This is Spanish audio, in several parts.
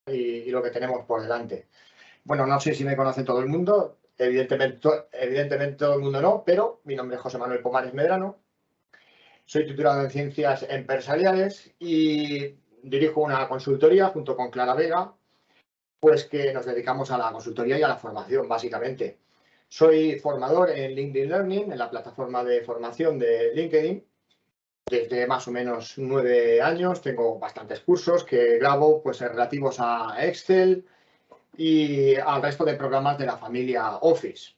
y lo que tenemos por delante. Bueno, no sé si me conoce todo el mundo, evidentemente todo el mundo no, pero mi nombre es José Manuel Pomares Medrano. Soy titulado en Ciencias Empresariales y dirijo una consultoría junto con Clara Vega, pues que nos dedicamos a la consultoría y a la formación, básicamente. Soy formador en LinkedIn Learning, en la plataforma de formación de LinkedIn. Desde más o menos 9 años tengo bastantes cursos que grabo pues, relativos a Excel y al resto de programas de la familia Office.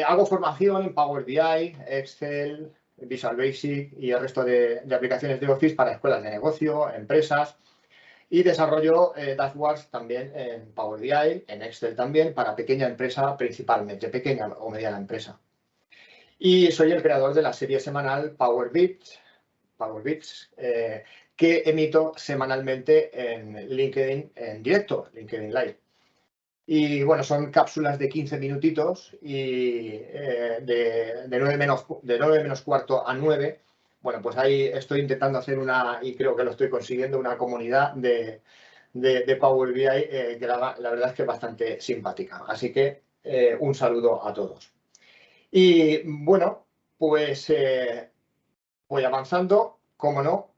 Hago formación en Power BI, Excel, Visual Basic y el resto de aplicaciones de Office para escuelas de negocio, empresas, y desarrollo dashboards también en Power BI, en Excel también, para pequeña empresa principalmente, pequeña o mediana empresa. Y soy el creador de la serie semanal Power Bits, que emito semanalmente en LinkedIn en directo, LinkedIn Live. Y bueno, son cápsulas de 15 minutitos y de 9 menos cuarto a 9. Bueno, pues ahí estoy intentando hacer y creo que lo estoy consiguiendo, una comunidad de Power BI que la verdad es que es bastante simpática. Así que un saludo a todos. Y bueno, pues voy avanzando, como no,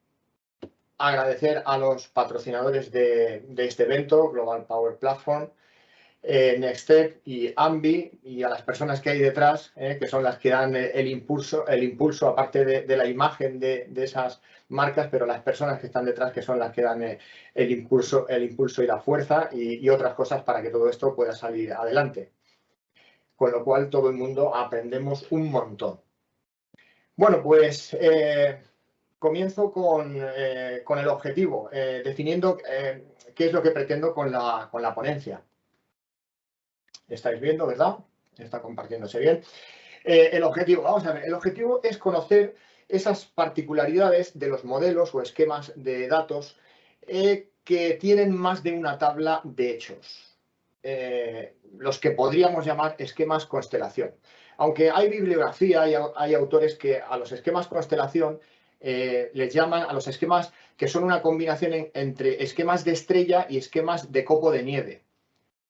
agradecer a los patrocinadores de este evento, Global Power Platform, Nextec y Ambi, y a las personas que hay detrás, que son las que dan el impulso aparte de la imagen de esas marcas, pero las personas que están detrás, que son las que dan el impulso y la fuerza y otras cosas para que todo esto pueda salir adelante. Con lo cual todo el mundo aprendemos un montón. Bueno, pues comienzo con el objetivo, definiendo qué es lo que pretendo con la ponencia. Estáis viendo, ¿verdad? Está compartiéndose bien. El objetivo, vamos a ver, el objetivo es conocer esas particularidades de los modelos o esquemas de datos que tienen más de una tabla de hechos. Los que podríamos llamar esquemas constelación. Aunque hay bibliografía, hay autores que a los esquemas constelación les llaman a los esquemas que son una combinación entre esquemas de estrella y esquemas de copo de nieve.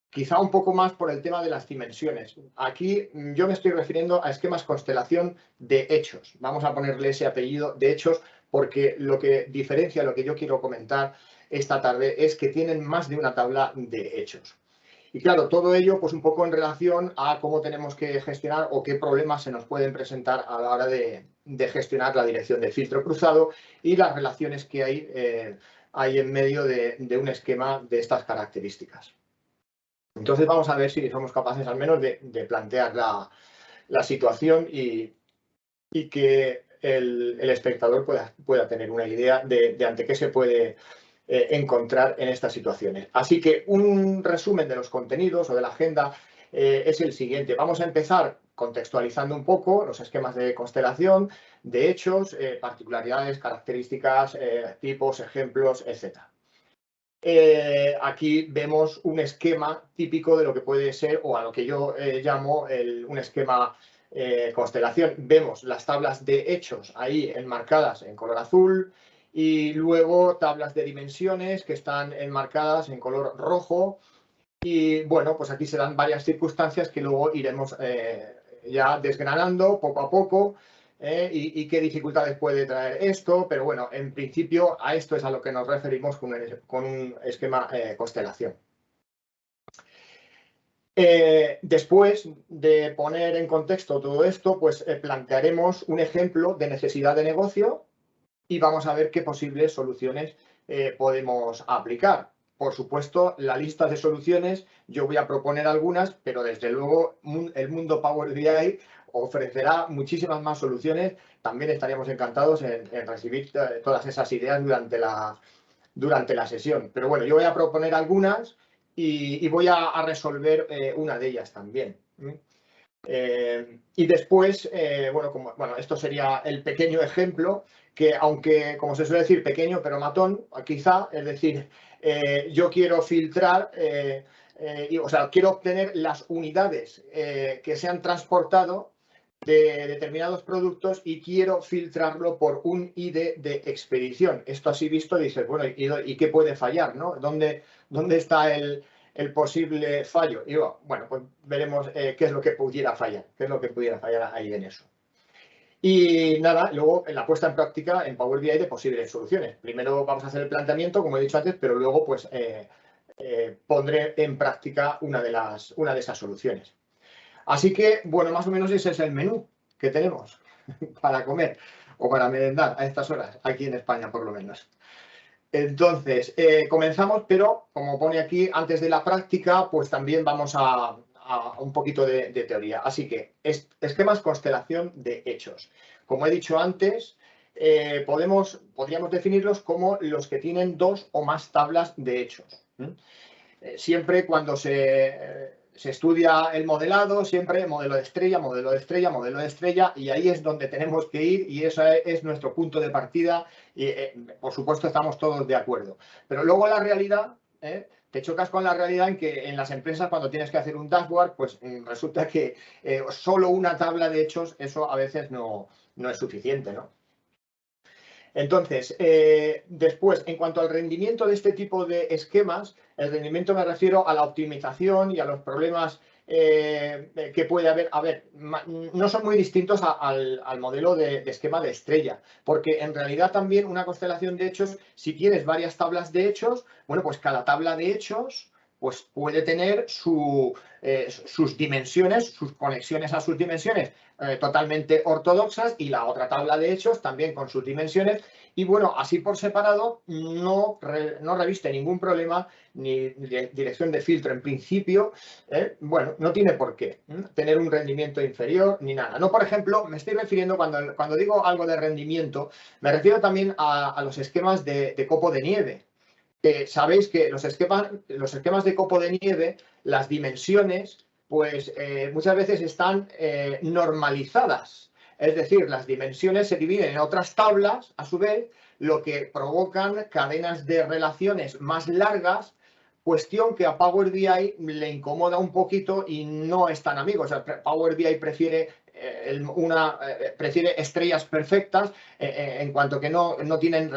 Quizá un poco más por el tema de las dimensiones. Aquí yo me estoy refiriendo a esquemas constelación de hechos. Vamos a ponerle ese apellido de hechos porque lo que diferencia, lo que yo quiero comentar esta tarde es que tienen más de una tabla de hechos. Y claro, todo ello pues un poco en relación a cómo tenemos que gestionar o qué problemas se nos pueden presentar a la hora de gestionar la dirección de filtro cruzado y las relaciones que hay en medio de un esquema de estas características. Entonces vamos a ver si somos capaces al menos de plantear la situación y que el espectador pueda tener una idea de ante qué se puede encontrar en estas situaciones. Así que un resumen de los contenidos o de la agenda es el siguiente. Vamos a empezar contextualizando un poco los esquemas de constelación, de hechos, particularidades, características, tipos, ejemplos, etc. Aquí vemos un esquema típico de lo que puede ser, o a lo que yo llamo un esquema constelación. Vemos las tablas de hechos ahí enmarcadas en color azul y luego tablas de dimensiones que están enmarcadas en color rojo. Y bueno, pues aquí se dan varias circunstancias que luego iremos ya desgranando poco a poco. Y qué dificultades puede traer esto, pero bueno, en principio a esto es a lo que nos referimos con un esquema constelación. Después de poner en contexto todo esto, pues plantearemos un ejemplo de necesidad de negocio y vamos a ver qué posibles soluciones podemos aplicar. Por supuesto, la lista de soluciones, yo voy a proponer algunas, pero desde luego el mundo Power BI ofrecerá muchísimas más soluciones. También estaríamos encantados en recibir todas esas ideas durante la sesión. Pero bueno, yo voy a proponer algunas y voy a resolver una de ellas también. Y después, bueno, esto sería el pequeño ejemplo, que aunque, como se suele decir, pequeño pero matón, quizá, es decir, yo quiero filtrar, o sea, quiero obtener las unidades que se han transportado de determinados productos y quiero filtrarlo por un ID de expedición. Esto así visto dices, bueno, ¿y qué puede fallar, ¿no? ¿Dónde está el posible fallo? Y bueno, pues veremos qué es lo que pudiera fallar, ahí en eso. Y nada, luego en la puesta en práctica en Power BI de posibles soluciones. Primero vamos a hacer el planteamiento, como he dicho antes, pero luego pues pondré en práctica una de esas soluciones. Así que, bueno, más o menos ese es el menú que tenemos para comer o para merendar a estas horas, aquí en España por lo menos. Entonces, comenzamos, pero como pone aquí, antes de la práctica, pues también vamos a un poquito de teoría. Así que, esquemas constelación de hechos. Como he dicho antes, podríamos definirlos como los que tienen dos o más tablas de hechos. Siempre cuando se estudia el modelado, siempre modelo de estrella, modelo de estrella, modelo de estrella, y ahí es donde tenemos que ir y ese es nuestro punto de partida y, por supuesto, estamos todos de acuerdo. Pero luego la realidad, te chocas con la realidad en que en las empresas cuando tienes que hacer un dashboard, pues resulta que solo una tabla de hechos, eso a veces no es suficiente, ¿no? Entonces, después, en cuanto al rendimiento de este tipo de esquemas, el rendimiento me refiero a la optimización y a los problemas que puede haber. A ver, no son muy distintos al modelo de esquema de estrella, porque en realidad también una constelación de hechos, si tienes varias tablas de hechos, bueno, pues cada tabla de hechos pues puede tener sus dimensiones, sus conexiones a sus dimensiones totalmente ortodoxas y la otra tabla de hechos también con sus dimensiones y bueno, así por separado no reviste ningún problema ni dirección de filtro en principio, bueno, no tiene por qué tener un rendimiento inferior ni nada. No, por ejemplo, me estoy refiriendo cuando digo algo de rendimiento, me refiero también a los esquemas de copo de nieve. Sabéis que los esquemas de copo de nieve, las dimensiones, pues muchas veces están normalizadas. Es decir, las dimensiones se dividen en otras tablas, a su vez, lo que provocan cadenas de relaciones más largas, cuestión que a Power BI le incomoda un poquito y no es tan amigo. O sea, Power BI prefiere estrellas perfectas en cuanto que no tienen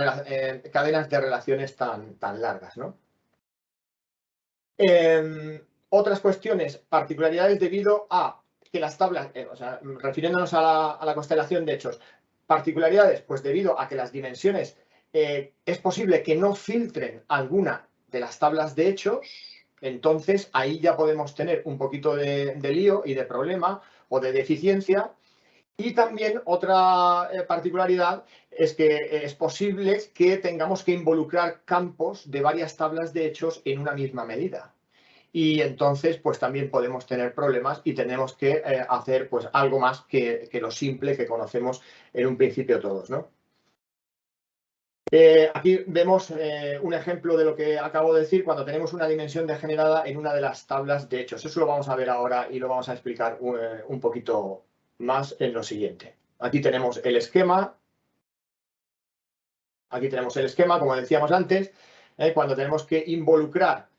cadenas de relaciones tan largas, ¿no? Otras cuestiones, particularidades debido a que las tablas, o sea, refiriéndonos a la constelación de hechos, particularidades, pues debido a que las dimensiones es posible que no filtren alguna de las tablas de hechos, entonces ahí ya podemos tener un poquito de lío y de problema o de deficiencia. Y también otra particularidad es que es posible que tengamos que involucrar campos de varias tablas de hechos en una misma medida. Y entonces, pues también podemos tener problemas y tenemos que hacer pues algo más que lo simple que conocemos en un principio todos, ¿no? Aquí vemos un ejemplo de lo que acabo de decir cuando tenemos una dimensión degenerada en una de las tablas de hechos. Eso lo vamos a ver ahora y lo vamos a explicar un poquito más en lo siguiente. Aquí tenemos el esquema. Aquí tenemos el esquema, como decíamos antes, cuando tenemos que involucrar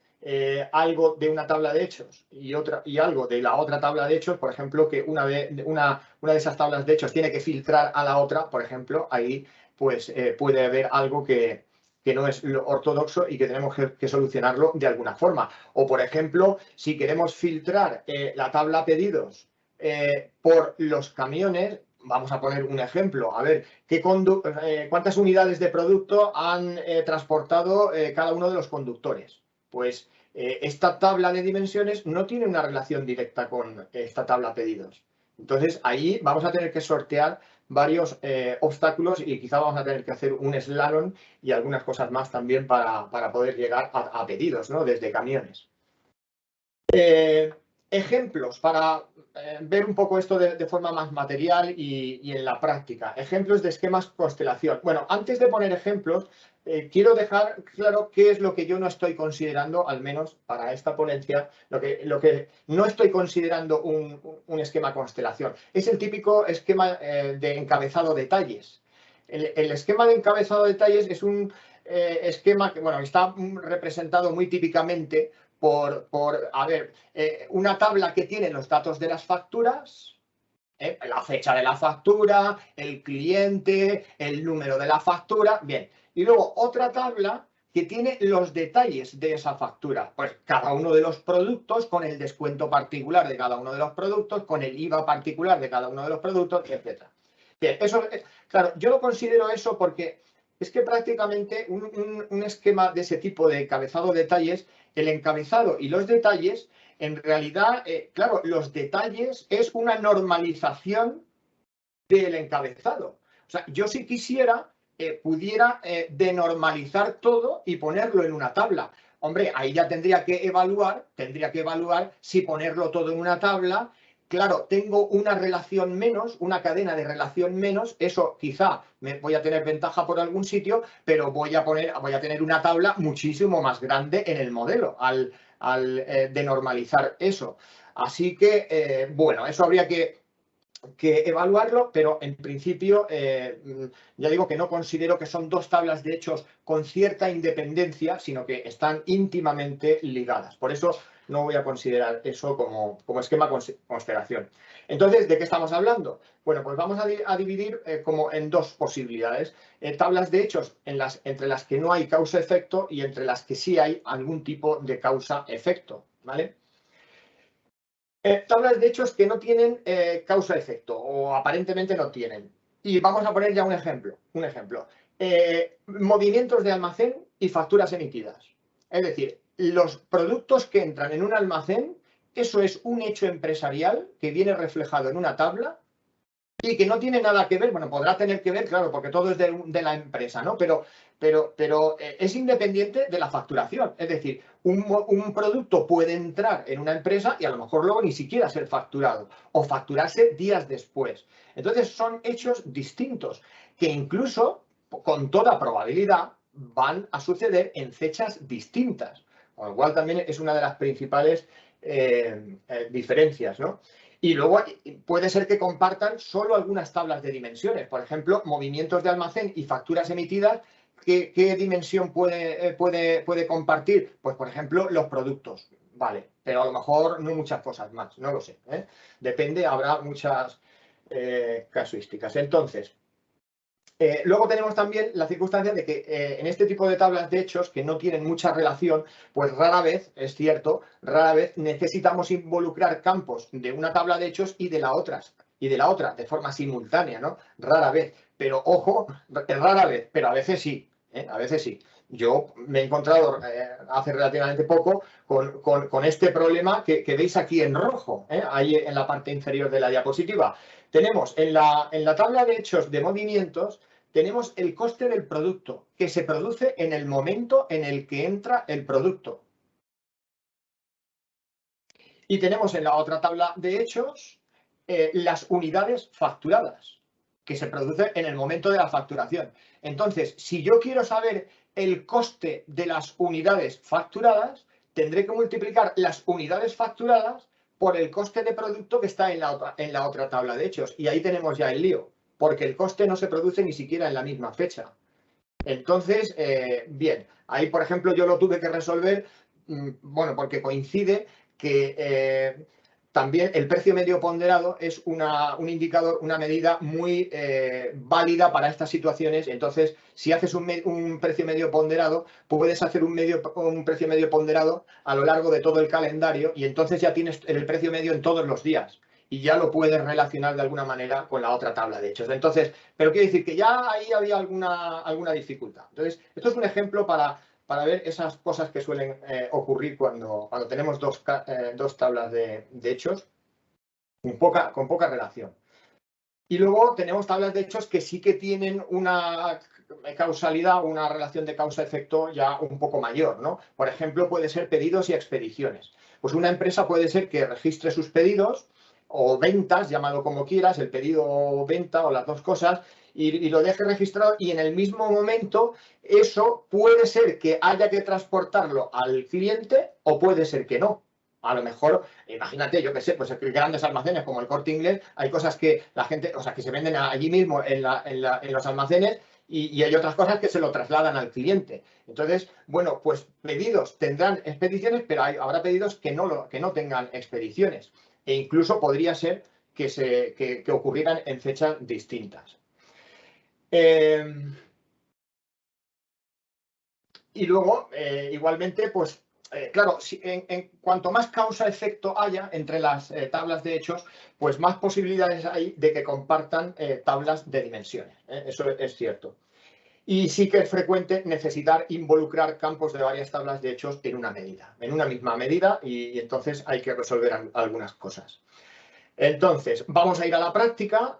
algo de una tabla de hechos y algo de la otra tabla de hechos, por ejemplo, que una de esas tablas de hechos tiene que filtrar a la otra, por ejemplo, ahí pues puede haber algo que no es lo ortodoxo y que tenemos que solucionarlo de alguna forma. O, por ejemplo, si queremos filtrar la tabla pedidos por los camiones, vamos a poner un ejemplo, a ver, ¿cuántas unidades de producto han transportado cada uno de los conductores? Pues esta tabla de dimensiones no tiene una relación directa con esta tabla pedidos. Entonces, ahí vamos a tener que sortear varios obstáculos y quizá vamos a tener que hacer un slalom y algunas cosas más también para poder llegar a pedidos, ¿no? Desde camiones. Ejemplos para ver un poco esto de forma más material y en la práctica. Ejemplos de esquemas constelación. Bueno, antes de poner ejemplos, quiero dejar claro qué es lo que yo no estoy considerando, al menos para esta ponencia, lo que no estoy considerando un esquema constelación. Es el típico esquema de encabezado detalles. El esquema de encabezado detalles es un esquema que, bueno, está representado muy típicamente por a ver, una tabla que tiene los datos de las facturas La fecha de la factura, el cliente, el número de la factura, bien. Y luego otra tabla que tiene los detalles de esa factura. Pues cada uno de los productos con el descuento particular de cada uno de los productos, con el IVA particular de cada uno de los productos, etc. Bien, eso, claro, yo lo considero eso porque es que prácticamente un esquema de ese tipo de encabezado detalles, el encabezado y los detalles, en realidad, claro, los detalles es una normalización del encabezado. O sea, yo si quisiera, pudiera denormalizar todo y ponerlo en una tabla. Hombre, ahí ya tendría que evaluar si ponerlo todo en una tabla. Claro, tengo una relación menos, una cadena de relación menos, eso quizá me voy a tener ventaja por algún sitio, pero voy a tener una tabla muchísimo más grande en el modelo al denormalizar eso. Así que, bueno, eso habría que evaluarlo, pero en principio ya digo que no considero que son dos tablas de hechos con cierta independencia, sino que están íntimamente ligadas. Por eso no voy a considerar eso como esquema constelación. Entonces, ¿de qué estamos hablando? Bueno, pues vamos a dividir como en dos posibilidades. Tablas de hechos entre las que no hay causa-efecto y entre las que sí hay algún tipo de causa-efecto, ¿vale? Tablas de hechos que no tienen causa-efecto o aparentemente no tienen. Y vamos a poner ya un ejemplo. Movimientos de almacén y facturas emitidas. Es decir, los productos que entran en un almacén, eso es un hecho empresarial que viene reflejado en una tabla y que no tiene nada que ver, bueno, podrá tener que ver, claro, porque todo es de la empresa, ¿no? Pero es independiente de la facturación. Es decir, un producto puede entrar en una empresa y a lo mejor luego ni siquiera ser facturado o facturarse días después. Entonces son hechos distintos que incluso, con toda probabilidad, van a suceder en fechas distintas. Con lo cual también es una de las principales diferencias, ¿no? Y luego puede ser que compartan solo algunas tablas de dimensiones. Por ejemplo, movimientos de almacén y facturas emitidas. ¿Qué dimensión puede compartir? Pues, por ejemplo, los productos. Vale, pero a lo mejor no muchas cosas más, no lo sé. Depende, habrá muchas casuísticas. Entonces, luego tenemos también la circunstancia de que en este tipo de tablas de hechos que no tienen mucha relación, pues rara vez, es cierto, rara vez necesitamos involucrar campos de una tabla de hechos y de la otra de forma simultánea, ¿no? Rara vez, pero ojo, rara vez, pero a veces sí, a veces sí. Yo me he encontrado hace relativamente poco con este problema que veis aquí en rojo, ahí en la parte inferior de la diapositiva. Tenemos en la tabla de hechos de movimientos, tenemos el coste del producto, que se produce en el momento en el que entra el producto. Y tenemos en la otra tabla de hechos las unidades facturadas, que se produce en el momento de la facturación. Entonces, si yo quiero saber el coste de las unidades facturadas, tendré que multiplicar las unidades facturadas por el coste de producto que está en la otra tabla de hechos. Y ahí tenemos ya el lío, porque el coste no se produce ni siquiera en la misma fecha. Entonces, bien, ahí por ejemplo yo lo tuve que resolver, bueno, porque coincide que también el precio medio ponderado es un indicador, una medida muy válida para estas situaciones. Entonces, si haces un precio medio ponderado, puedes hacer un precio medio ponderado a lo largo de todo el calendario y entonces ya tienes el precio medio en todos los días y ya lo puedes relacionar de alguna manera con la otra tabla de hechos. Entonces, pero quiero decir que ya ahí había alguna dificultad. Entonces, esto es un ejemplo para ver esas cosas que suelen ocurrir cuando tenemos dos tablas de hechos con poca relación. Y luego tenemos tablas de hechos que sí que tienen una causalidad, una relación de causa-efecto ya un poco mayor, ¿no? Por ejemplo, puede ser pedidos y expediciones. Pues una empresa puede ser que registre sus pedidos o ventas, llámalo como quieras, el pedido o venta o las dos cosas, y lo deje registrado y en el mismo momento eso puede ser que haya que transportarlo al cliente o puede ser que no. A lo mejor, imagínate, yo qué sé, pues grandes almacenes como el Corte Inglés, hay cosas que la gente, o sea, que se venden allí mismo en los almacenes y hay otras cosas que se lo trasladan al cliente. Entonces, bueno, pues pedidos tendrán expediciones, pero habrá pedidos que no tengan expediciones. E incluso podría ser que ocurrieran en fechas distintas. Y luego, igualmente, pues, claro, en cuanto más causa-efecto haya entre las tablas de hechos, pues más posibilidades hay de que compartan tablas de dimensiones. Eso es cierto. Y sí que es frecuente necesitar involucrar campos de varias tablas de hechos en una medida, en una misma medida, y entonces hay que resolver algunas cosas. Entonces, vamos a ir a la práctica.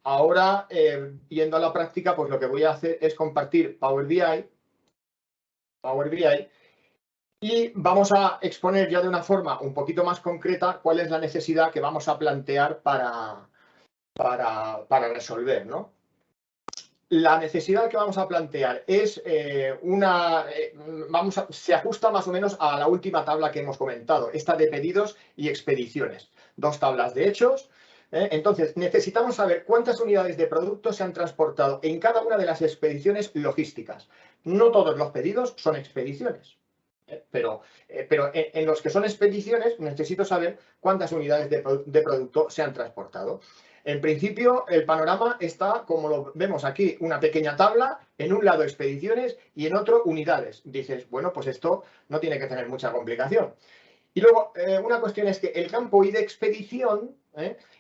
Ahora, yendo a la práctica, pues lo que voy a hacer es compartir Power BI, y vamos a exponer ya de una forma un poquito más concreta cuál es la necesidad que vamos a plantear para resolver, ¿no? La necesidad que vamos a plantear es se ajusta más o menos a la última tabla que hemos comentado, esta de pedidos y expediciones. Dos tablas de hechos. Entonces, necesitamos saber cuántas unidades de producto se han transportado en cada una de las expediciones logísticas. No todos los pedidos son expediciones, pero en los que son expediciones necesito saber cuántas unidades de producto se han transportado. En principio, el panorama está, como lo vemos aquí, una pequeña tabla, en un lado expediciones y en otro unidades. Dices, bueno, pues esto no tiene que tener mucha complicación. Y luego, una cuestión es que el campo ID expedición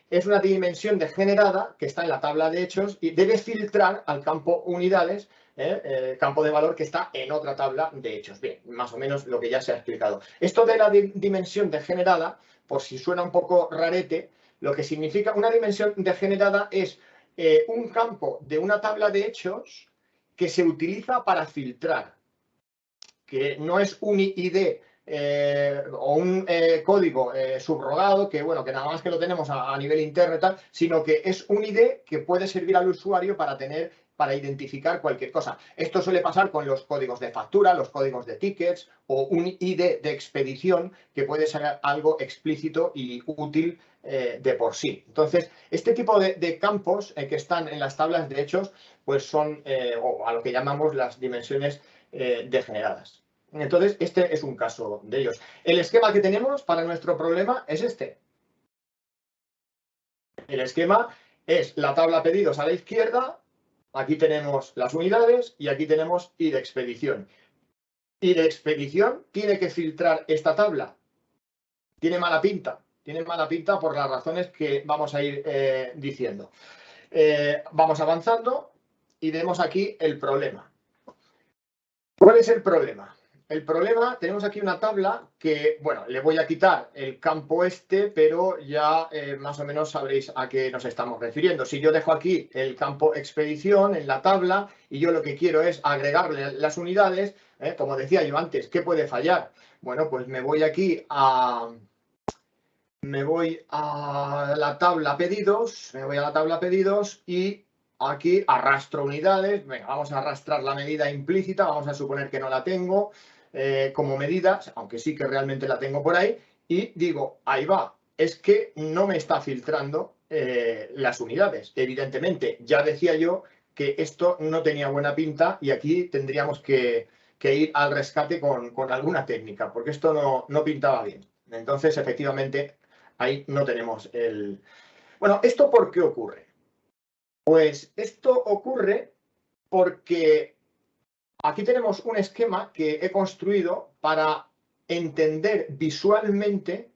es una dimensión degenerada que está en la tabla de hechos y debe filtrar al campo unidades, campo de valor que está en otra tabla de hechos. Bien, más o menos lo que ya se ha explicado. Esto de la dimensión degenerada, por si suena un poco rarete, lo que significa una dimensión degenerada es un campo de una tabla de hechos que se utiliza para filtrar, que no es un ID o un código subrogado, que bueno, que nada más que lo tenemos a nivel interno y tal, sino que es un ID que puede servir al usuario para identificar cualquier cosa. Esto suele pasar con los códigos de factura, los códigos de tickets o un ID de expedición que puede ser algo explícito y útil de por sí. Entonces, este tipo de campos que están en las tablas de hechos, pues son o a lo que llamamos las dimensiones degeneradas. Entonces, este es un caso de ellos. El esquema que tenemos para nuestro problema es este. El esquema es la tabla pedidos a la izquierda, aquí tenemos las unidades y aquí tenemos ID expedición. ID expedición tiene que filtrar esta tabla. Tiene mala pinta por las razones que vamos a ir diciendo. Vamos avanzando y vemos aquí el problema. ¿Cuál es el problema? El problema, tenemos aquí una tabla que, bueno, le voy a quitar el campo este, pero ya más o menos sabréis a qué nos estamos refiriendo. Si yo dejo aquí el campo expedición en la tabla y yo lo que quiero es agregarle las unidades, como decía yo antes, ¿qué puede fallar? Bueno, pues me voy aquí a la tabla pedidos, y aquí arrastro unidades. Venga, vamos a arrastrar la medida implícita, vamos a suponer que no la tengo como medida, aunque sí que realmente la tengo por ahí, y digo, ahí va, es que no me está filtrando las unidades. Evidentemente, ya decía yo que esto no tenía buena pinta y aquí tendríamos que ir al rescate con alguna técnica, porque esto no pintaba bien. Entonces, efectivamente, ahí no tenemos el... Bueno, ¿esto por qué ocurre? Pues esto ocurre porque aquí tenemos un esquema que he construido para entender visualmente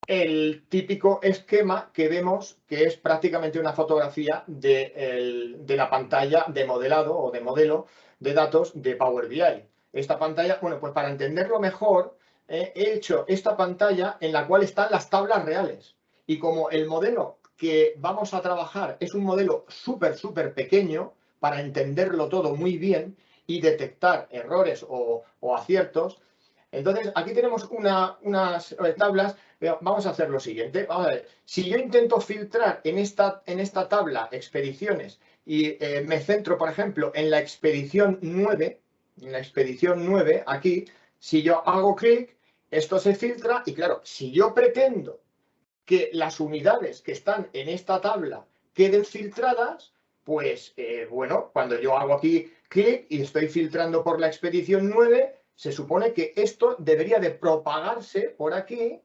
el típico esquema que vemos, que es prácticamente una fotografía de la pantalla de modelado o de modelo de datos de Power BI. Esta pantalla, bueno, pues para entenderlo mejor, he hecho esta pantalla en la cual están las tablas reales. Y como el modelo que vamos a trabajar es un modelo súper pequeño, para entenderlo todo muy bien y detectar errores o aciertos, entonces aquí tenemos unas tablas. Vamos a hacer lo siguiente. Vamos a ver, si yo intento filtrar en esta tabla expediciones y me centro, por ejemplo, en la expedición 9, aquí, si yo hago clic, esto se filtra y claro, si yo pretendo que las unidades que están en esta tabla queden filtradas, pues bueno, cuando yo hago aquí clic y estoy filtrando por la expedición 9, se supone que esto debería de propagarse por aquí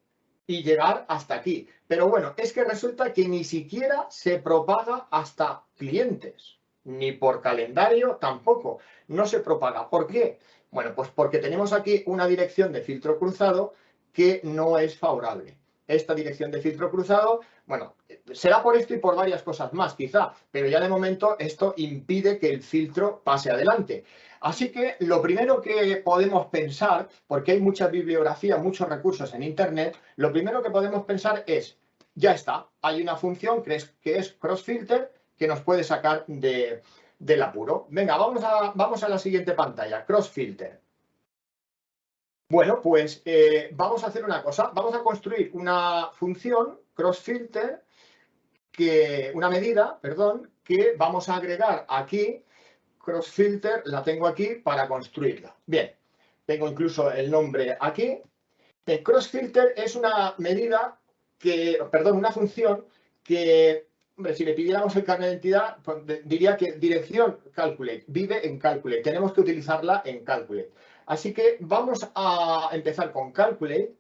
y llegar hasta aquí. Pero bueno, es que resulta que ni siquiera se propaga hasta clientes, ni por calendario tampoco. No se propaga. ¿Por qué? Bueno, pues porque tenemos aquí una dirección de filtro cruzado que no es favorable. Esta dirección de filtro cruzado, bueno, será por esto y por varias cosas más, quizá, pero ya de momento esto impide que el filtro pase adelante. Así que lo primero que podemos pensar, porque hay mucha bibliografía, muchos recursos en Internet, lo primero que podemos pensar es, ya está, hay una función que es crossfilter que nos puede sacar del apuro. Venga, vamos a la siguiente pantalla, crossfilter. Bueno, pues vamos a hacer una cosa, vamos a construir una función crossfilter, una medida, perdón, que vamos a agregar aquí. Crossfilter la tengo aquí para construirla. Bien, tengo incluso el nombre aquí. Crossfilter es una medida una función que, hombre, si le pidiéramos el carnet de identidad, pues diría que dirección calculate, vive en calculate. Tenemos que utilizarla en calculate. Así que vamos a empezar con calculate,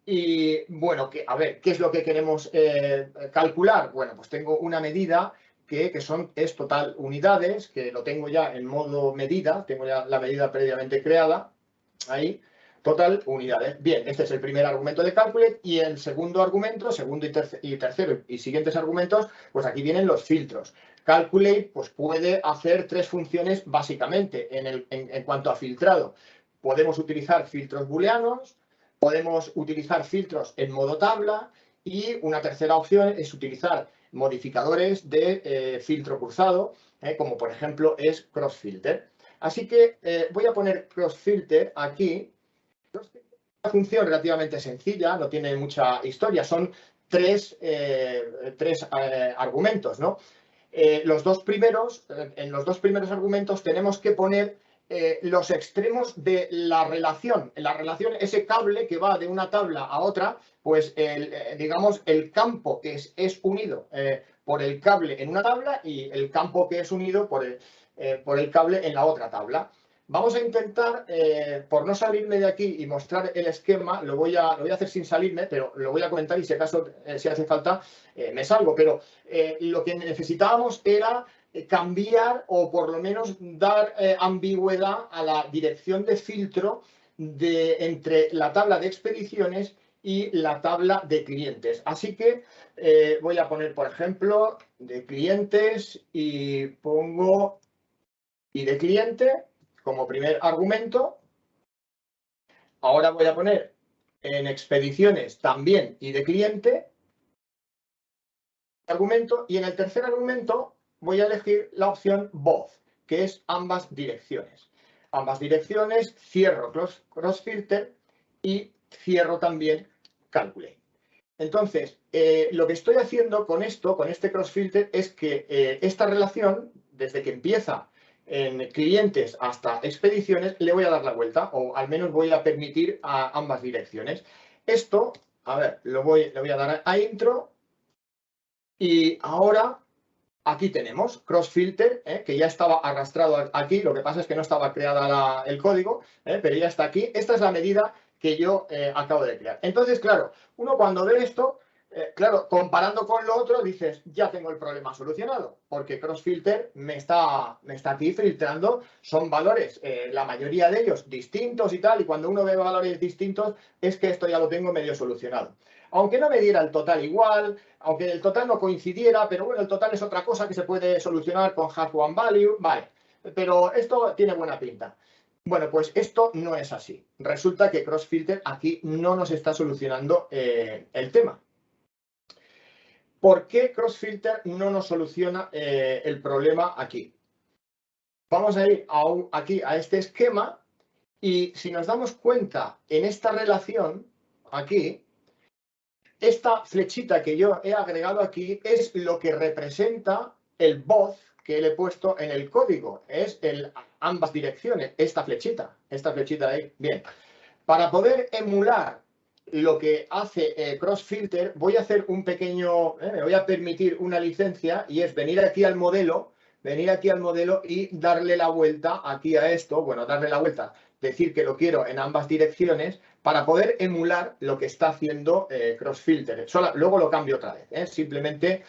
y bueno, a ver, ¿qué es lo que queremos calcular? Bueno, pues tengo una medida que es total unidades, que lo tengo ya en modo medida, tengo ya la medida previamente creada, ahí, total unidades. Bien, este es el primer argumento de calculate y el segundo argumento, segundo y tercero y siguientes argumentos, pues aquí vienen los filtros. Calculate pues puede hacer tres funciones básicamente en cuanto a filtrado. Podemos utilizar filtros booleanos, podemos utilizar filtros en modo tabla y una tercera opción es utilizar modificadores de filtro cruzado, como por ejemplo es crossfilter. Así que voy a poner crossfilter aquí. Una función relativamente sencilla, no tiene mucha historia, son tres argumentos, ¿no? En los dos primeros argumentos tenemos que poner los extremos de la relación. En la relación, ese cable que va de una tabla a otra, pues digamos el campo que es unido por el cable en una tabla y el campo que es unido por el cable en la otra tabla. Vamos a intentar, por no salirme de aquí y mostrar el esquema, lo voy a hacer sin salirme, pero lo voy a comentar y si acaso, si hace falta, me salgo. Pero lo que necesitábamos era cambiar o por lo menos dar ambigüedad a la dirección de filtro entre la tabla de expediciones y la tabla de clientes. Así que voy a poner, por ejemplo, de clientes y pongo y de cliente como primer argumento. Ahora voy a poner en expediciones también y de cliente argumento, y en el tercer argumento voy a elegir la opción both, que es ambas direcciones. Ambas direcciones, cierro crossfilter y cierro también calculate. Entonces, lo que estoy haciendo con esto, con este crossfilter, es que esta relación, desde que empieza en clientes hasta expediciones, le voy a dar la vuelta, o al menos voy a permitir a ambas direcciones. Esto, a ver, le voy a dar a intro, y ahora aquí tenemos crossfilter, que ya estaba arrastrado aquí, lo que pasa es que no estaba creada el código, pero ya está aquí. Esta es la medida que yo acabo de crear. Entonces, claro, uno cuando ve esto, claro, comparando con lo otro, dices, ya tengo el problema solucionado, porque crossfilter me está aquí filtrando, son valores, la mayoría de ellos distintos y tal, y cuando uno ve valores distintos, es que esto ya lo tengo medio solucionado. Aunque no me diera el total igual, aunque el total no coincidiera, pero bueno, el total es otra cosa que se puede solucionar con hash one value, vale, pero esto tiene buena pinta. Bueno, pues esto no es así. Resulta que crossfilter aquí no nos está solucionando el tema. ¿Por qué crossfilter no nos soluciona el problema aquí? Vamos a ir aquí a este esquema y si nos damos cuenta en esta relación, aquí, esta flechita que yo he agregado aquí es lo que representa el both que le he puesto en el código. Es ambas direcciones, esta flechita de ahí. Bien, para poder emular lo que hace crossfilter, voy a hacer un pequeño, me voy a permitir una licencia y es venir aquí al modelo y darle la vuelta aquí a esto, bueno, darle la vuelta, decir que lo quiero en ambas direcciones para poder emular lo que está haciendo CrossFilter. Luego lo cambio otra vez, simplemente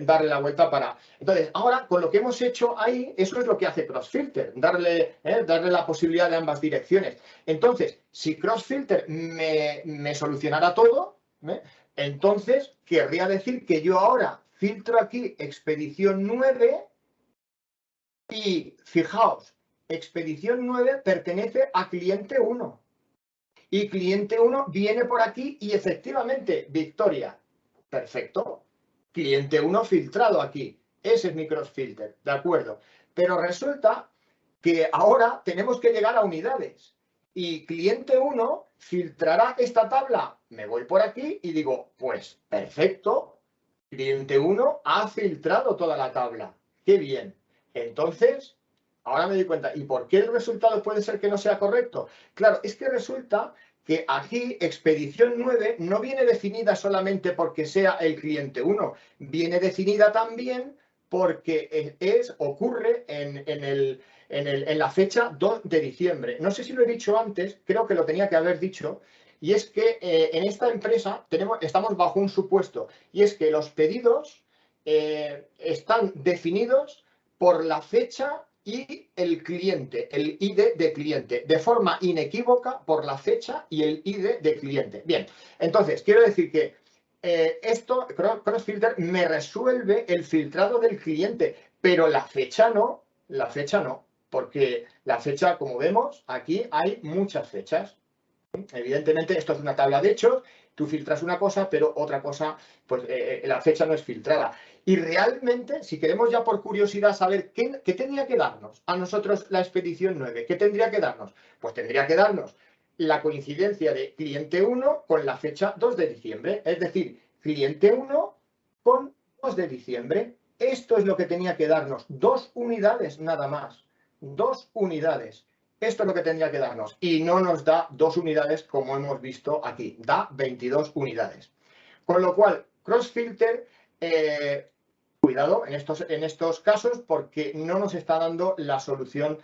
darle la vuelta para... Entonces, ahora con lo que hemos hecho ahí, eso es lo que hace CrossFilter, darle la posibilidad de ambas direcciones. Entonces, si CrossFilter me solucionara todo, entonces querría decir que yo ahora filtro aquí expedición 9 y fijaos, expedición 9 pertenece a cliente 1 y cliente 1 viene por aquí y efectivamente, Victoria, perfecto, cliente 1 filtrado aquí, ese es mi CrossFilter, de acuerdo, pero resulta que ahora tenemos que llegar a unidades y cliente 1 filtrará esta tabla, me voy por aquí y digo, pues perfecto, cliente 1 ha filtrado toda la tabla, qué bien. Entonces, ahora me doy cuenta, ¿y por qué el resultado puede ser que no sea correcto? Claro, es que resulta que aquí expedición 9 no viene definida solamente porque sea el cliente 1, viene definida también porque ocurre en la fecha 2 de diciembre. No sé si lo he dicho antes, creo que lo tenía que haber dicho, y es que en esta empresa estamos bajo un supuesto, y es que los pedidos están definidos por la fecha y el cliente, el ID de cliente, de forma inequívoca por la fecha y el ID de cliente. Bien, entonces, quiero decir que CrossFilter me resuelve el filtrado del cliente, pero la fecha no, porque la fecha, como vemos, aquí hay muchas fechas. Evidentemente, esto es una tabla de hechos, tú filtras una cosa, pero otra cosa, pues la fecha no es filtrada. Y realmente, si queremos ya por curiosidad saber qué tendría que darnos a nosotros la expedición 9, ¿qué tendría que darnos? Pues tendría que darnos la coincidencia de cliente 1 con la fecha 2 de diciembre, es decir, cliente 1 con 2 de diciembre. Esto es lo que tenía que darnos, 2 unidades nada más, 2 unidades. Esto es lo que tendría que darnos y no nos da 2 unidades como hemos visto aquí, da 22 unidades. Con lo cual, CrossFilter, cuidado en estos casos porque no nos está dando la solución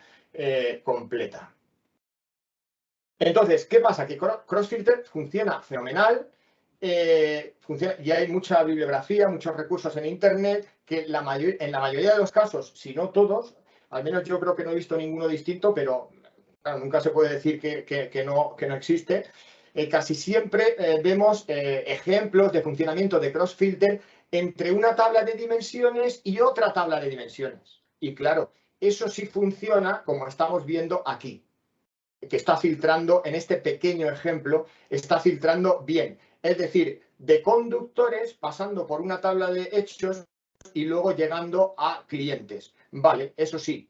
completa. Entonces, ¿qué pasa? Que CrossFilter funciona fenomenal, y hay mucha bibliografía, muchos recursos en Internet que en la mayoría de los casos, si no todos, al menos yo creo que no he visto ninguno distinto, pero claro, nunca se puede decir que no existe. Casi siempre vemos ejemplos de funcionamiento de CrossFilter entre una tabla de dimensiones y otra tabla de dimensiones. Y claro, eso sí funciona como estamos viendo aquí, que está filtrando en este pequeño ejemplo, está filtrando bien. Es decir, de conductores pasando por una tabla de hechos y luego llegando a clientes. Vale, eso sí,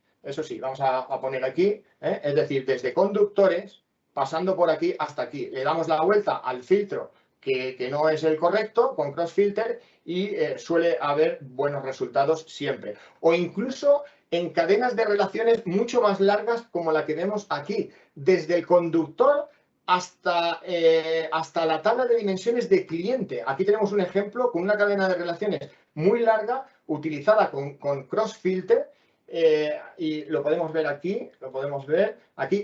vamos a poner aquí, es decir, desde conductores, pasando por aquí hasta aquí. Le damos la vuelta al filtro que no es el correcto con CrossFilter y suele haber buenos resultados siempre. O incluso en cadenas de relaciones mucho más largas como la que vemos aquí, desde el conductor hasta la tabla de dimensiones de cliente. Aquí tenemos un ejemplo con una cadena de relaciones muy larga utilizada con CrossFilter y lo podemos ver aquí,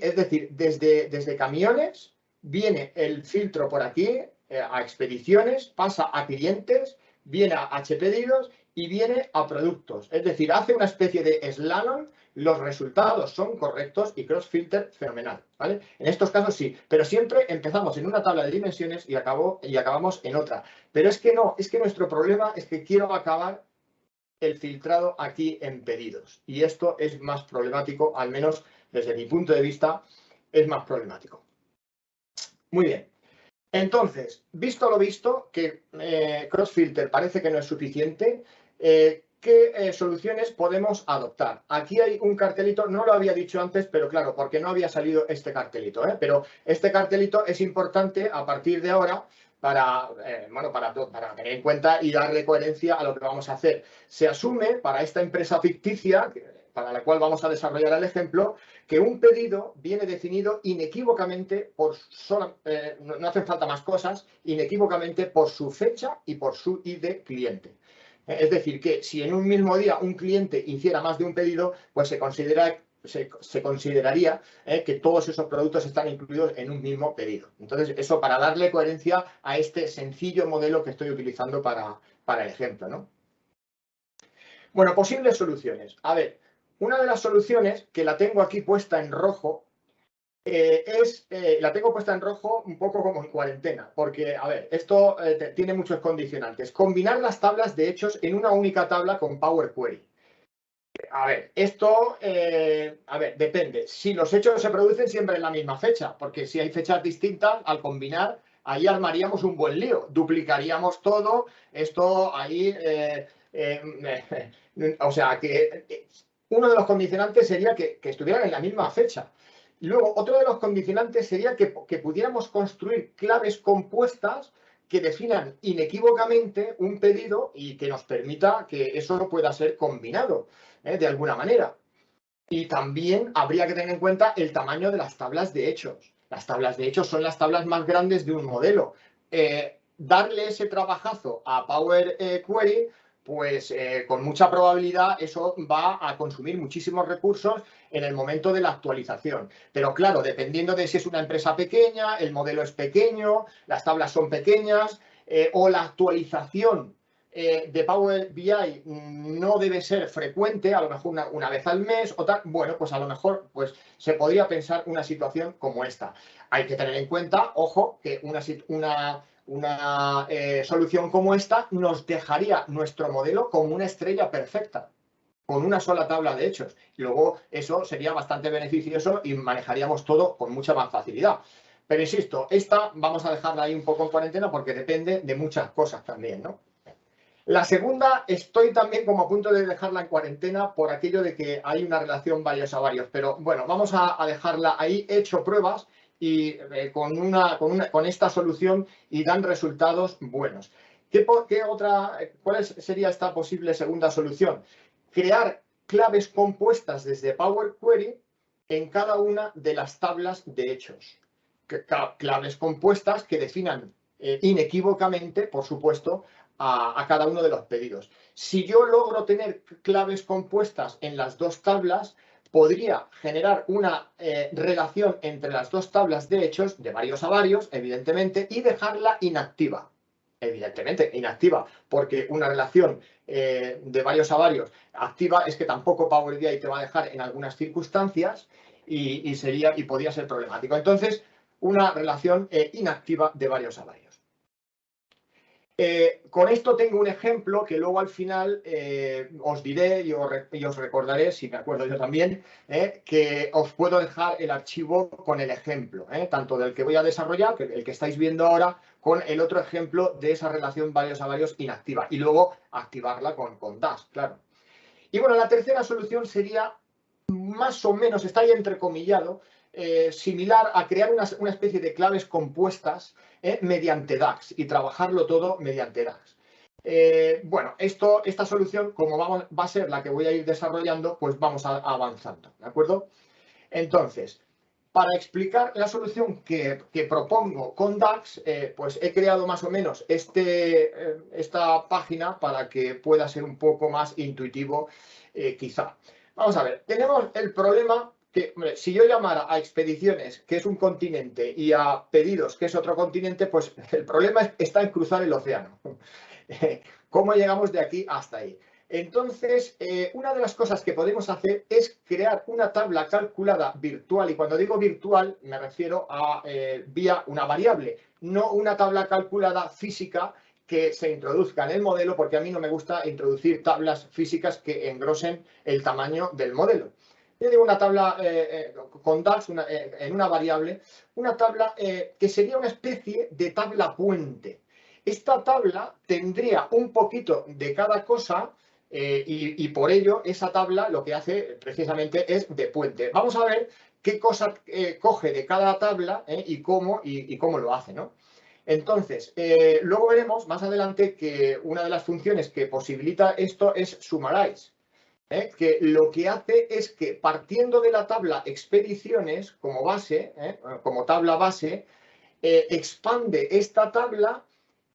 es decir, desde camiones viene el filtro por aquí a expediciones, pasa a clientes, viene a hpedidos y viene a productos. Es decir, hace una especie de slalom, los resultados son correctos y CrossFilter fenomenal, ¿vale? En estos casos sí, pero siempre empezamos en una tabla de dimensiones y acabamos en otra. Pero es que no, es que nuestro problema es que quiero acabar el filtrado aquí en pedidos. Y esto es más problemático, al menos desde mi punto de vista, es más problemático. Muy bien. Entonces, visto lo visto, que CrossFilter parece que no es suficiente, ¿qué soluciones podemos adoptar? Aquí hay un cartelito, no lo había dicho antes, pero claro, porque no había salido este cartelito, pero este cartelito es importante a partir de ahora para tener en cuenta y darle coherencia a lo que vamos a hacer. Se asume para esta empresa ficticia, para la cual vamos a desarrollar el ejemplo, que un pedido viene definido inequívocamente no hacen falta más cosas, inequívocamente por su fecha y por su ID cliente. Es decir, que si en un mismo día un cliente hiciera más de un pedido, pues se considera se consideraría que todos esos productos están incluidos en un mismo pedido. Entonces, eso para darle coherencia a este sencillo modelo que estoy utilizando para el ejemplo, ¿no? Bueno, posibles soluciones. A ver, una de las soluciones que la tengo aquí puesta en rojo la tengo puesta en rojo un poco como en cuarentena, porque, a ver, esto tiene muchos condicionantes. Combinar las tablas de hechos en una única tabla con Power Query. A ver, esto, depende. Si los hechos se producen siempre en la misma fecha, porque si hay fechas distintas, al combinar, ahí armaríamos un buen lío. Duplicaríamos todo, esto ahí... o sea, que uno de los condicionantes sería que estuvieran en la misma fecha. Luego, otro de los condicionantes sería que pudiéramos construir claves compuestas que definan inequívocamente un pedido y que nos permita que eso no pueda ser combinado de alguna manera. Y también habría que tener en cuenta el tamaño de las tablas de hechos. Las tablas de hechos son las tablas más grandes de un modelo. Darle ese trabajazo a Power Query, pues con mucha probabilidad eso va a consumir muchísimos recursos en el momento de la actualización. Pero claro, dependiendo de si es una empresa pequeña, el modelo es pequeño, las tablas son pequeñas, o la actualización de Power BI no debe ser frecuente, a lo mejor una vez al mes o tal, bueno, pues a lo mejor pues, se podría pensar una situación como esta. Hay que tener en cuenta, ojo, que una solución como esta nos dejaría nuestro modelo como una estrella perfecta, con una sola tabla de hechos. Y luego eso sería bastante beneficioso y manejaríamos todo con mucha más facilidad. Pero insisto, esta vamos a dejarla ahí un poco en cuarentena porque depende de muchas cosas también, ¿no? La segunda, estoy también como a punto de dejarla en cuarentena por aquello de que hay una relación varios a varios. Pero bueno, vamos a dejarla ahí. He hecho pruebas y con esta solución y dan resultados buenos. ¿Cuál sería esta posible segunda solución? Crear claves compuestas desde Power Query en cada una de las tablas de hechos. Claves compuestas que definan inequívocamente, por supuesto, a cada uno de los pedidos. Si yo logro tener claves compuestas en las dos tablas, podría generar una relación entre las dos tablas de hechos, de varios a varios, evidentemente, y dejarla inactiva. Evidentemente, inactiva, porque una relación de varios a varios activa es que tampoco Power BI te va a dejar en algunas circunstancias y podría ser problemático. Entonces, una relación inactiva de varios a varios. Con esto tengo un ejemplo que luego al final os diré y os recordaré, si me acuerdo yo también, que os puedo dejar el archivo con el ejemplo, tanto del que voy a desarrollar, el que estáis viendo ahora, con el otro ejemplo de esa relación varios a varios inactiva y luego activarla con Dash, claro. Y bueno, la tercera solución sería más o menos, está ahí entrecomillado, similar a crear una especie de claves compuestas mediante DAX y trabajarlo todo mediante DAX. Bueno, esta solución, como va a ser la que voy a ir desarrollando, pues vamos avanzando, ¿de acuerdo? Entonces, para explicar la solución que propongo con DAX, pues he creado más o menos esta página para que pueda ser un poco más intuitivo, quizá. Vamos a ver, tenemos el problema que, hombre, si yo llamara a expediciones, que es un continente, y a pedidos, que es otro continente, pues el problema está en cruzar el océano. ¿Cómo llegamos de aquí hasta ahí? Entonces, una de las cosas que podemos hacer es crear una tabla calculada virtual, y cuando digo virtual me refiero a vía una variable, no una tabla calculada física que se introduzca en el modelo, porque a mí no me gusta introducir tablas físicas que engrosen el tamaño del modelo. Yo digo una tabla con DAX en una variable, una tabla que sería una especie de tabla puente. Esta tabla tendría un poquito de cada cosa y por ello esa tabla lo que hace precisamente es de puente. Vamos a ver qué cosa coge de cada tabla y cómo lo hace, ¿no? Entonces, luego veremos más adelante que una de las funciones que posibilita esto es summarize, que lo que hace es que partiendo de la tabla expediciones como base, como tabla base, expande esta tabla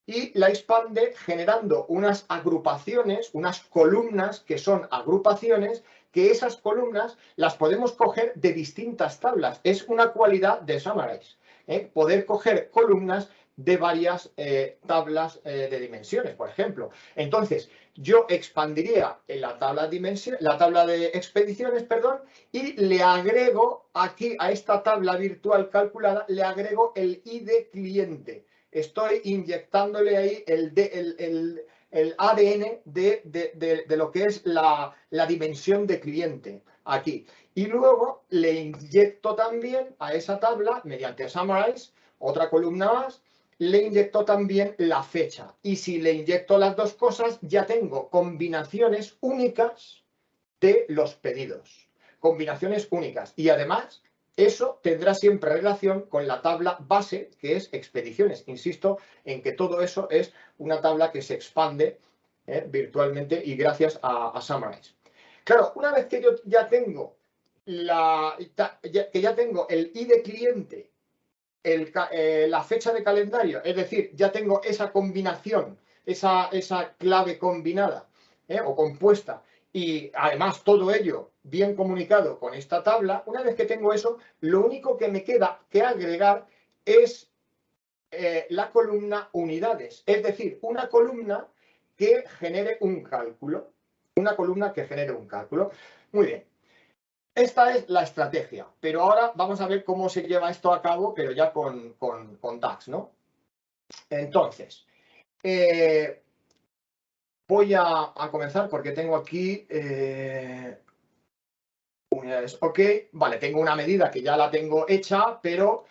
y la expande generando unas agrupaciones, unas columnas que son agrupaciones que esas columnas las podemos coger de distintas tablas. Es una cualidad de Summarize, poder coger columnas de varias tablas de dimensiones, por ejemplo. Entonces, yo expandiría en la tabla de expediciones, perdón, y le agrego aquí a esta tabla virtual calculada, le agrego el ID cliente. Estoy inyectándole ahí el ADN de lo que es la dimensión de cliente aquí. Y luego le inyecto también a esa tabla, mediante Summarize, otra columna más, le inyecto también la fecha. Y si le inyecto las dos cosas, ya tengo combinaciones únicas de los pedidos. Combinaciones únicas. Y además, eso tendrá siempre relación con la tabla base, que es expediciones. Insisto en que todo eso es una tabla que se expande virtualmente y gracias a Summarize. Claro, una vez que yo ya tengo ya tengo el ID cliente, la fecha de calendario, es decir, ya tengo esa combinación, esa clave combinada o compuesta, y además todo ello bien comunicado con esta tabla. Una vez que tengo eso, lo único que me queda que agregar es la columna unidades, es decir, una columna que genere un cálculo. Una columna que genere un cálculo. Muy bien. Esta es la estrategia, pero ahora vamos a ver cómo se lleva esto a cabo, pero ya con DAX, ¿no? Entonces, voy a comenzar porque tengo aquí unidades. Ok, vale, tengo una medida que ya la tengo hecha, pero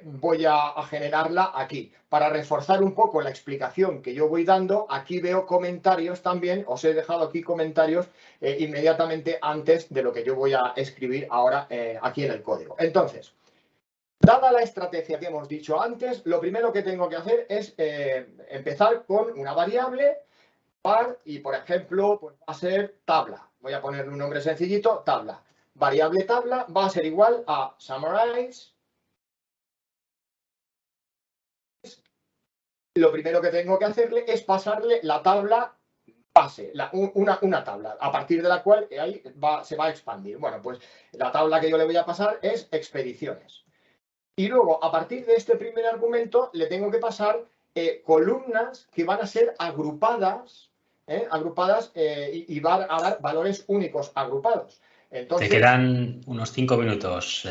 voy a generarla aquí. Para reforzar un poco la explicación que yo voy dando, aquí veo comentarios también, os he dejado aquí comentarios inmediatamente antes de lo que yo voy a escribir ahora aquí en el código. Entonces, dada la estrategia que hemos dicho antes, lo primero que tengo que hacer es empezar con una variable var y, por ejemplo, pues va a ser tabla. Voy a ponerle un nombre sencillito, tabla. Variable tabla va a ser igual a Summarize. Lo primero que tengo que hacerle es pasarle la tabla base, una tabla, a partir de la cual ahí se va a expandir. Bueno, pues la tabla que yo le voy a pasar es expediciones. Y luego, a partir de este primer argumento, le tengo que pasar columnas que van a ser agrupadas, y van a dar valores únicos agrupados. Entonces, te quedan unos 5 minutos.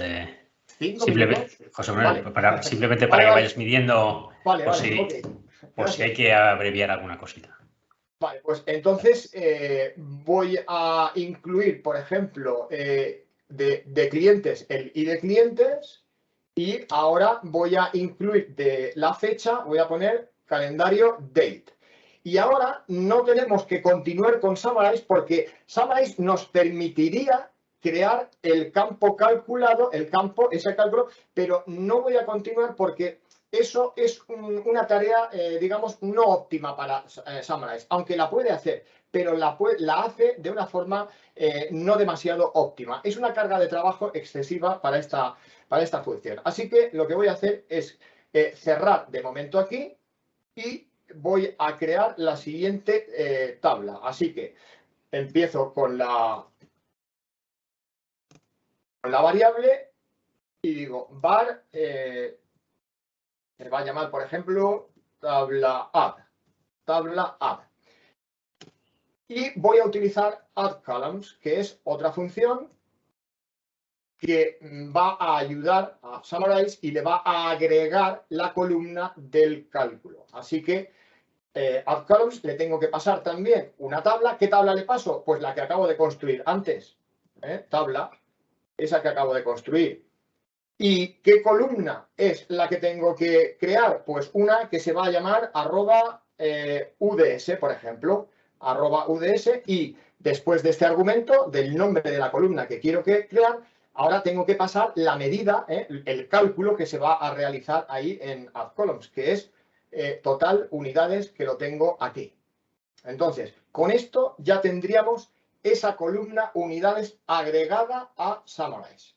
5 minutos. José Manuel, vale. Simplemente para que vayas midiendo por si hay que abreviar alguna cosita. Vale, pues entonces voy a incluir, por ejemplo, de clientes el ID clientes, y ahora voy a incluir de la fecha, voy a poner calendario date. Y ahora no tenemos que continuar con Summarize porque Summarize nos permitiría crear el campo calculado, ese cálculo, pero no voy a continuar porque eso es una tarea, digamos, no óptima para Summarize, aunque la puede hacer, pero la hace de una forma no demasiado óptima. Es una carga de trabajo excesiva para esta función. Así que lo que voy a hacer es cerrar de momento aquí y voy a crear la siguiente tabla. Así que empiezo con la variable y digo var, se va a llamar, por ejemplo, tabla add. Y voy a utilizar add columns, que es otra función que va a ayudar a Summarize y le va a agregar la columna del cálculo. Así que add columns le tengo que pasar también una tabla. ¿Qué tabla le paso? Pues la que acabo de construir antes. Tabla, esa que acabo de construir. ¿Y qué columna es la que tengo que crear? Pues una que se va a llamar @UDS, por ejemplo. @UDS, y después de este argumento, del nombre de la columna que quiero crear, ahora tengo que pasar la medida, el cálculo que se va a realizar ahí en addColumns, que es total unidades, que lo tengo aquí. Entonces, con esto ya tendríamos esa columna unidades agregada a Summarize.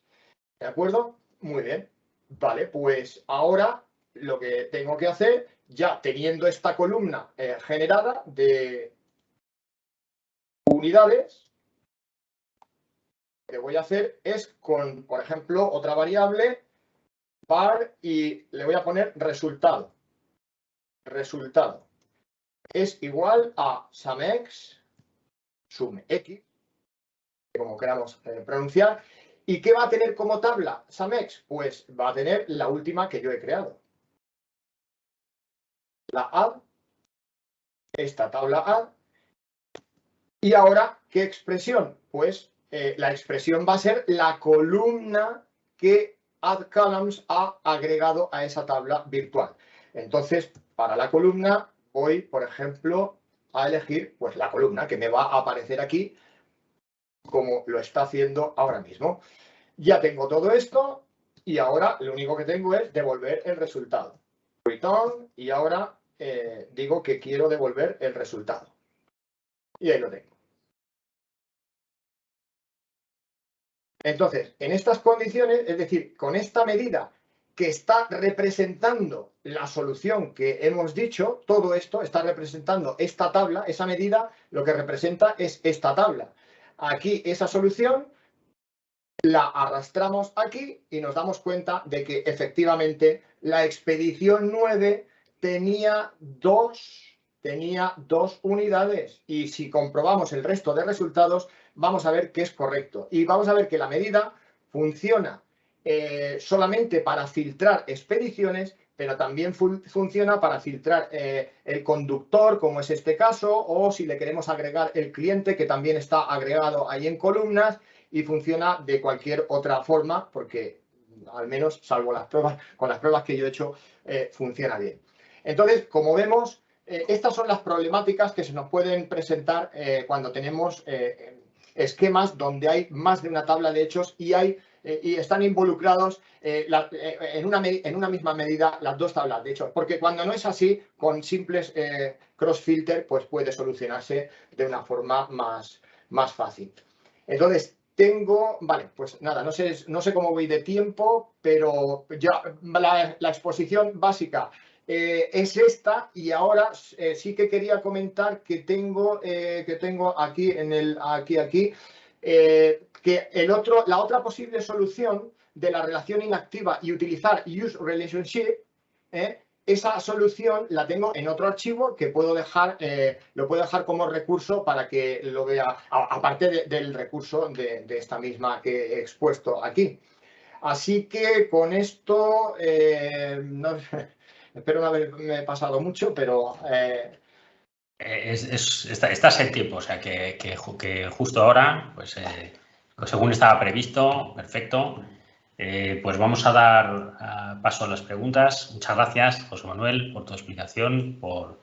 ¿De acuerdo? Muy bien. Vale, pues ahora lo que tengo que hacer, ya teniendo esta columna generada de unidades, que voy a hacer es con, por ejemplo, otra variable, var, y le voy a poner resultado. Resultado es igual a SumX, SumX, como queramos pronunciar. ¿Y qué va a tener como tabla SumX? Pues va a tener la última que yo he creado. La add, esta tabla add. Y ahora, ¿qué expresión? Pues la expresión va a ser la columna que addColumns ha agregado a esa tabla virtual. Entonces, para la columna voy, por ejemplo, a elegir pues la columna que me va a aparecer aquí, como lo está haciendo ahora mismo. Ya tengo todo esto y ahora lo único que tengo es devolver el resultado. Return, y ahora digo que quiero devolver el resultado. Y ahí lo tengo. Entonces, en estas condiciones, es decir, con esta medida que está representando la solución que hemos dicho, todo esto está representando esta tabla, esa medida lo que representa es esta tabla. Aquí esa solución la arrastramos aquí y nos damos cuenta de que efectivamente la expedición 9 tenía dos unidades, y si comprobamos el resto de resultados vamos a ver que es correcto y vamos a ver que la medida funciona solamente para filtrar expediciones, pero también funciona para filtrar el conductor, como es este caso, o si le queremos agregar el cliente, que también está agregado ahí en columnas, y funciona de cualquier otra forma, porque al menos, salvo las pruebas, con las pruebas que yo he hecho, funciona bien. Entonces, como vemos, estas son las problemáticas que se nos pueden presentar cuando tenemos esquemas donde hay más de una tabla de hechos y están involucrados en una misma medida las dos tablas de hechos. Porque cuando no es así, con simples cross-filter, pues puede solucionarse de una forma más fácil. Entonces, vale, pues nada, no sé cómo voy de tiempo, pero ya la exposición básica es esta, y ahora sí que quería comentar que tengo aquí que la otra posible solución de la relación inactiva y utilizar use relationship, esa solución la tengo en otro archivo que lo puedo dejar como recurso para que lo vea, aparte del recurso de esta misma que he expuesto aquí. Así que con esto, espero no haberme pasado mucho, pero... Estás en tiempo, o sea que justo ahora, pues según estaba previsto, perfecto. Pues vamos a dar paso a las preguntas. Muchas gracias, José Manuel, por tu explicación, por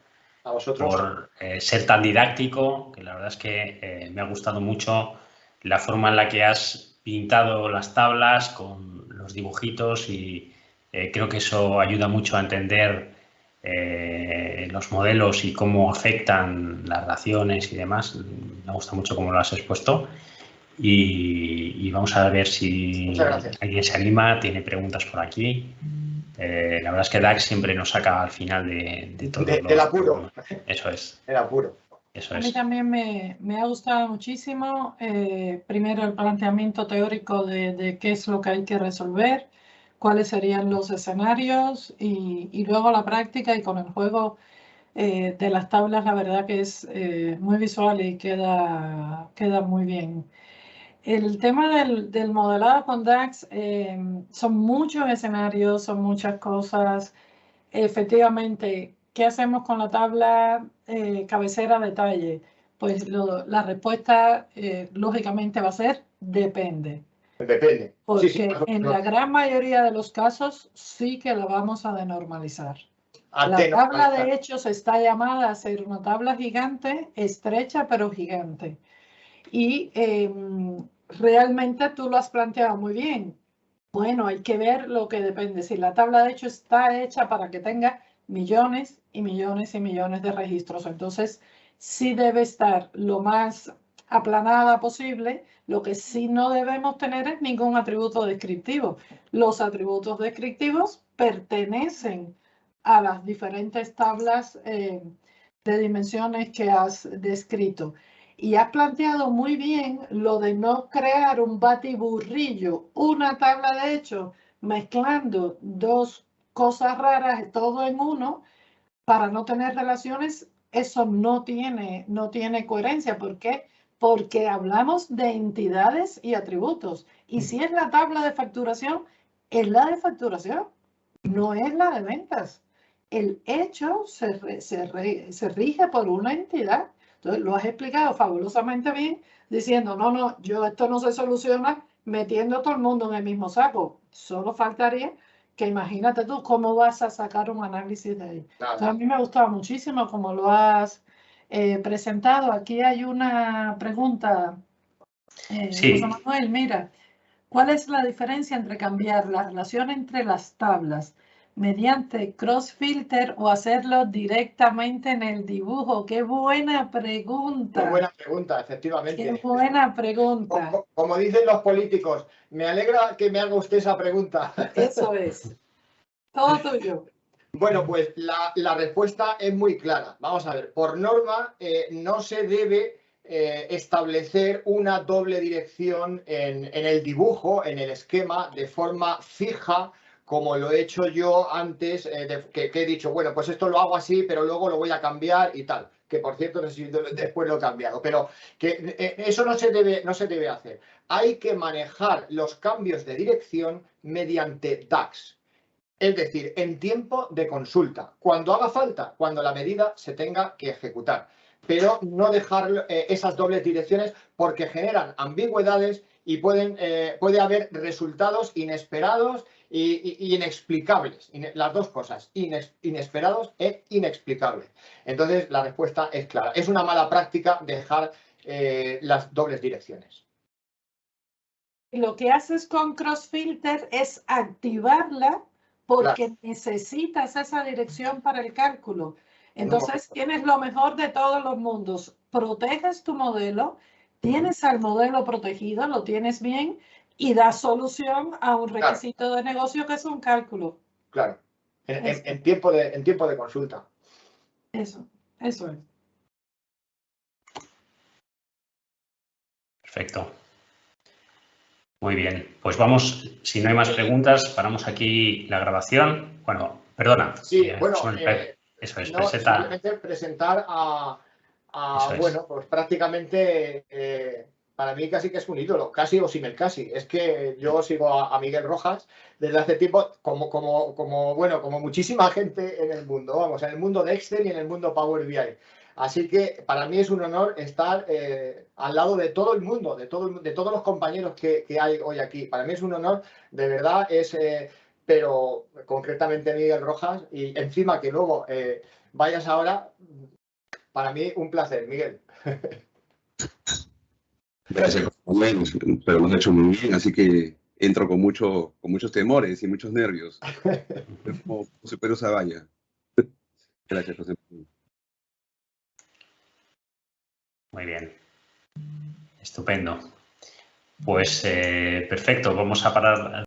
ser tan didáctico, que la verdad es que me ha gustado mucho la forma en la que has pintado las tablas con los dibujitos, y creo que eso ayuda mucho a entender los modelos y cómo afectan las relaciones y demás. Me gusta mucho cómo lo has expuesto. Y vamos a ver si alguien se anima, tiene preguntas por aquí. La verdad es que DAX siempre nos saca al final de todo. El apuro. Eso es. El apuro. A mí también me ha gustado muchísimo, primero el planteamiento teórico de qué es lo que hay que resolver, cuáles serían los escenarios, y luego la práctica y con el juego de las tablas. La verdad que es muy visual y queda muy bien. El tema del modelado con DAX, son muchos escenarios, son muchas cosas. Efectivamente, ¿qué hacemos con la tabla cabecera detalle? Pues la respuesta lógicamente va a ser depende. Depende. Porque sí, en la gran mayoría de los casos sí que la vamos a denormalizar. La tabla de hechos está llamada a ser una tabla gigante, estrecha pero gigante. Y realmente tú lo has planteado muy bien. Bueno, hay que ver lo que depende. Si la tabla de hecho está hecha para que tenga millones y millones y millones de registros, entonces sí debe estar lo más aplanada posible. Lo que sí no debemos tener es ningún atributo descriptivo. Los atributos descriptivos pertenecen a las diferentes tablas de dimensiones que has descrito. Y has planteado muy bien lo de no crear un batiburrillo, una tabla de hechos, mezclando dos cosas raras, todo en uno, para no tener relaciones. Eso no tiene coherencia. ¿Por qué? Porque hablamos de entidades y atributos. Y si es la tabla de facturación, es la de facturación, no es la de ventas. El hecho se rige por una entidad. Entonces, lo has explicado fabulosamente bien, diciendo, no, esto no se soluciona metiendo a todo el mundo en el mismo saco. Solo faltaría que imagínate tú cómo vas a sacar un análisis de ahí. Entonces, a mí me ha gustado muchísimo cómo lo has presentado. Aquí hay una pregunta, Sí. José Manuel, mira, ¿cuál es la diferencia entre cambiar la relación entre las tablas mediante cross-filter o hacerlo directamente en el dibujo? ¡Qué buena pregunta! Qué buena pregunta, efectivamente. ¡Qué buena pregunta! Como dicen los políticos, me alegra que me haga usted esa pregunta. Eso es. Todo tuyo. Bueno, pues la respuesta es muy clara. Vamos a ver, por norma no se debe establecer una doble dirección en el dibujo, en el esquema, de forma fija, como lo he hecho yo antes, que he dicho, bueno, pues esto lo hago así, pero luego lo voy a cambiar y tal. Que por cierto, no sé si después lo he cambiado, pero que eso no se debe hacer. Hay que manejar los cambios de dirección mediante DAX. Es decir, en tiempo de consulta, cuando haga falta, cuando la medida se tenga que ejecutar. Pero no dejar esas dobles direcciones porque generan ambigüedades y puede haber resultados inesperados y inexplicables. Las dos cosas, inesperados e inexplicables. Entonces, la respuesta es clara. Es una mala práctica dejar las dobles direcciones. Lo que haces con cross-filter es activarla porque necesitas esa dirección para el cálculo. Entonces, tienes lo mejor de todos los mundos. Proteges tu modelo, tienes al modelo protegido, lo tienes bien y das solución a un requisito de negocio que es un cálculo. Claro, en tiempo de consulta. Eso es. Perfecto. Muy bien, pues vamos, si no hay más preguntas, paramos aquí la grabación. Bueno, perdona. Sí, bueno, eso es, no, simplemente presentar bueno, pues prácticamente para mí casi que es un ídolo, casi o sin el casi. Es que yo sigo a Miguel Rojas desde hace tiempo, como muchísima gente en el mundo, vamos, en el mundo de Excel y en el mundo Power BI. Así que para mí es un honor estar al lado de todo el mundo, de todos los compañeros que hay hoy aquí. Para mí es un honor, de verdad, pero concretamente Miguel Rojas, y encima que luego vayas ahora, para mí un placer, Miguel. Gracias, Manuel, pero lo has hecho muy bien, así que entro con muchos temores y muchos nervios. Como se puede esa valla. Gracias, José. Muy bien. Estupendo. Pues perfecto, vamos a parar.